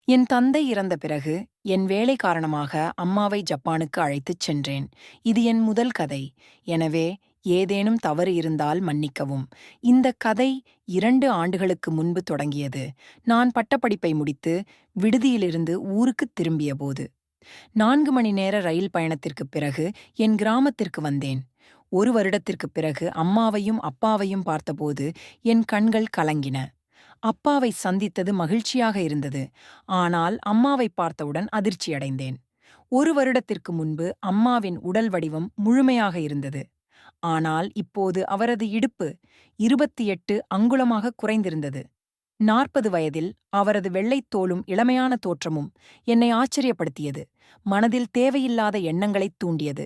என் தந்தை இறந்த பிறகு என் வேலை காரணமாக அம்மாவை ஜப்பானுக்கு அழைத்துச் சென்றேன். இது என் முதல் கதை. எனவே ஏதேனும் தவறு இருந்தால் மன்னிக்கவும். இந்த கதை 2 ஆண்டுகளுக்கு முன்பு தொடங்கியது. நான் பட்டப்படிப்பை முடித்து விடுதியிலிருந்து ஊருக்குத் திரும்பியபோது. 4 மணி நேர ரயில் பயணத்திற்குப் பிறகு என் கிராமத்திற்கு வந்தேன். 1 வருடத்திற்குப் பிறகு அம்மாவையும் அப்பாவையும் பார்த்தபோது என் கண்கள் கலங்கின. அப்பாவை சந்தித்தது மகிழ்ச்சியாக இருந்தது. ஆனால் அம்மாவை பார்த்தவுடன் அதிர்ச்சியடைந்தேன். 1 வருடத்திற்கு முன்பு அம்மாவின் உடல் வடிவம் முழுமையாக இருந்தது. ஆனால் இப்போது அவரது இடுப்பு 28 அங்குலமாக குறைந்திருந்தது. 40 வயதில் அவரது வெள்ளைத் தோலும் இளமையான தோற்றமும் என்னை ஆச்சரியப்படுத்தியது. மனதில் தேவையில்லாத எண்ணங்களைத் தூண்டியது.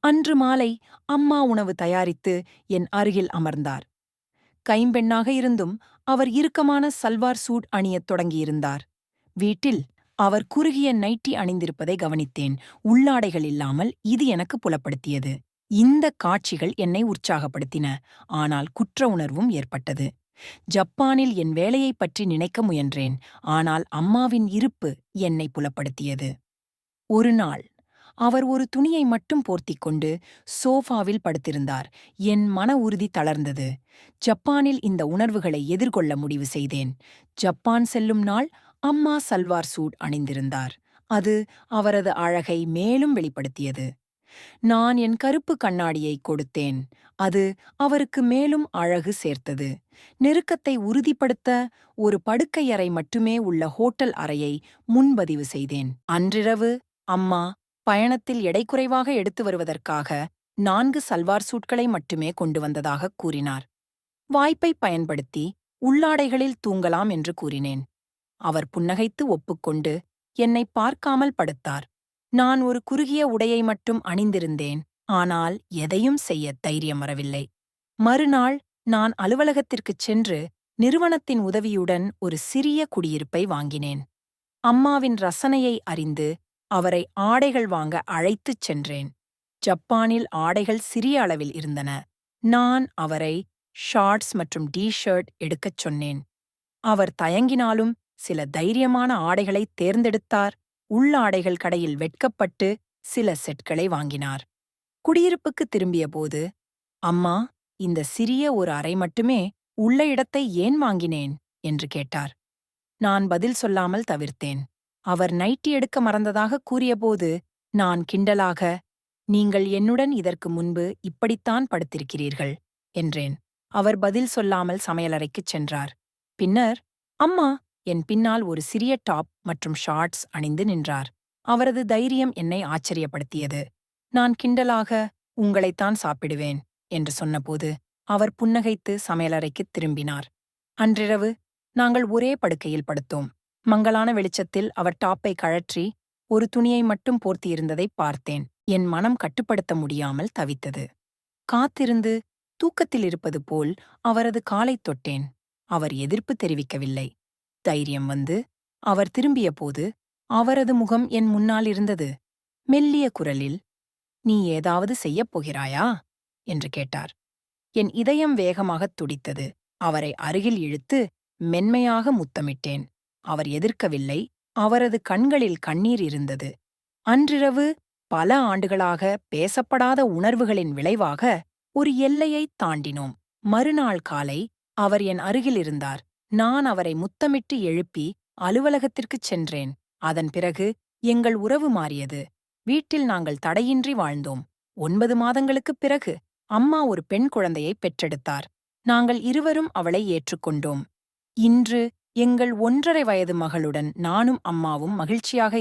அன்று மாலை அம்மா உணவு தயாரித்து என் அருகில் அமர்ந்தார். கைம்பெண்ணாக இருந்தும் அவர் இறுக்கமான சல்வார் சூட் அணியத் தொடங்கியிருந்தார். வீட்டில் அவர் குறுகிய நைட்டி அணிந்திருப்பதை கவனித்தேன். உள்ளாடைகள் இல்லாமல் இது எனக்கு புலப்படுத்தியது. இந்த காட்சிகள் என்னை உற்சாகப்படுத்தின. ஆனால் குற்ற உணர்வும் ஏற்பட்டது. ஜப்பானில் என் வேலையைப் பற்றி நினைக்க முயன்றேன். ஆனால் அம்மாவின் இருப்பு என்னை புலப்படுத்தியது. ஒரு நாள் அவர் ஒரு துணியை மட்டும் போர்த்திக் கொண்டு சோஃபாவில் படுத்திருந்தார். என் மன உறுதி தளர்ந்தது. ஜப்பானில் இந்த உணர்வுகளை எதிர்கொள்ள முடிவு செய்தேன். ஜப்பான் செல்லும் நாள் அம்மா சல்வார் சூட் அணிந்திருந்தார். அது அவரது அழகை மேலும் வெளிப்படுத்தியது. நான் என் கருப்பு கண்ணாடியை கொடுத்தேன். அது அவருக்கு மேலும் அழகு சேர்த்தது. நெருக்கத்தை உறுதிப்படுத்த ஒரு படுக்கையறை மட்டுமே உள்ள ஹோட்டல் அறையை முன்பதிவு செய்தேன். அன்றிரவு அம்மா பயணத்தில் எடை குறைவாக எடுத்து வருவதற்காக 4 சல்வார் சூட்களை மட்டுமே கொண்டு வந்ததாகக் கூறினார். வாய்ப்பை பயன்படுத்தி உள்ளாடைகளில் தூங்கலாம் என்று கூறினேன். அவர் புன்னகைத்து ஒப்புக்கொண்டு என்னை பார்க்காமல் படுத்தார். நான் ஒரு குறுகிய உடையை மட்டும் அணிந்திருந்தேன். ஆனால் எதையும் செய்ய தைரியம் வரவில்லை. மறுநாள் நான் அலுவலகத்திற்குச் சென்று நிறுவனத்தின் உதவியுடன் ஒரு சிறிய குடியிருப்பை வாங்கினேன். அம்மாவின் ரசனையை அறிந்து அவரை ஆடைகள் வாங்க அழைத்துச் சென்றேன். ஜப்பானில் ஆடைகள் சிறிய அளவில் இருந்தன. நான் அவரை ஷார்ட்ஸ் மற்றும் டி-ஷர்ட் எடுக்கச் சொன்னேன். அவர் தயங்கினாலும் சில தைரியமான ஆடைகளைத் தேர்ந்தெடுத்தார். உள்ளாடைகள் கடையில் வெட்கப்பட்டு சில செட்களை வாங்கினார். குடியிருப்புக்கு திரும்பியபோது, அம்மா, இந்த சிறிய ஒரு அறை மட்டுமே உள்ள இடத்தை ஏன் வாங்கினேன் என்று கேட்டார். நான் பதில் சொல்லாமல் தவிர்த்தேன். அவர் நைட்டி எடுக்க மறந்ததாக கூறியபோது நான் கிண்டலாக, நீங்கள் என்னுடன் இதற்கு முன்பு இப்படித்தான் படுத்திருக்கிறீர்கள் என்றேன். அவர் பதில் சொல்லாமல் சமையலறைக்குச் சென்றார். பின்னர் அம்மா என் பின்னால் ஒரு சிறிய டாப் மற்றும் ஷார்ட்ஸ் அணிந்து நின்றார். அவரது தைரியம் என்னை ஆச்சரியப்படுத்தியது. நான் கிண்டலாக, உங்களைத்தான் சாப்பிடுவேன் என்று சொன்னபோது அவர் புன்னகைத்து சமையலறைக்குத் திரும்பினார். அன்றிரவு நாங்கள் ஒரே படுக்கையில் படுத்தோம். மங்கலான வெளிச்சத்தில் அவர் டாப்பை கழற்றி ஒரு துணியை மட்டும் போர்த்தியிருந்ததைப் பார்த்தேன். என் மனம் கட்டுப்படுத்த முடியாமல் தவித்தது. காத்திருந்து தூக்கத்தில் இருப்பது போல் அவரது காலைத் தொட்டேன். அவர் எதிர்ப்பு தெரிவிக்கவில்லை. தைரியம் வந்து அவர் திரும்பியபோது அவரது முகம் என் முன்னால் இருந்தது. மெல்லிய குரலில், நீ ஏதாவது செய்யப் போகிறாயா என்று கேட்டார். என் இதயம் வேகமாகத் துடித்தது. அவரை அருகில் இழுத்து மென்மையாக முத்தமிட்டேன். அவர் எதிர்க்கவில்லை. அவரது கண்களில் கண்ணீர் இருந்தது. அன்றிரவு பல ஆண்டுகளாக பேசப்படாத உணர்வுகளின் விளைவாக ஒரு எல்லையைத் தாண்டினோம். மறுநாள் காலை அவர் என் அருகில் இருந்தார். நான் அவரை முத்தமிட்டு எழுப்பி அலுவலகத்திற்குச் சென்றேன். அதன் பிறகு எங்கள் உறவு மாறியது. வீட்டில் நாங்கள் தடையின்றி வாழ்ந்தோம். 9 மாதங்களுக்குப் பிறகு அம்மா ஒரு பெண் குழந்தையை பெற்றெடுத்தார். நாங்கள் இருவரும் அவளை ஏற்றுக்கொண்டோம். இன்று எங்கள் 1½ வயது மகளுடன் நானும் அம்மாவும் மகிழ்ச்சியாக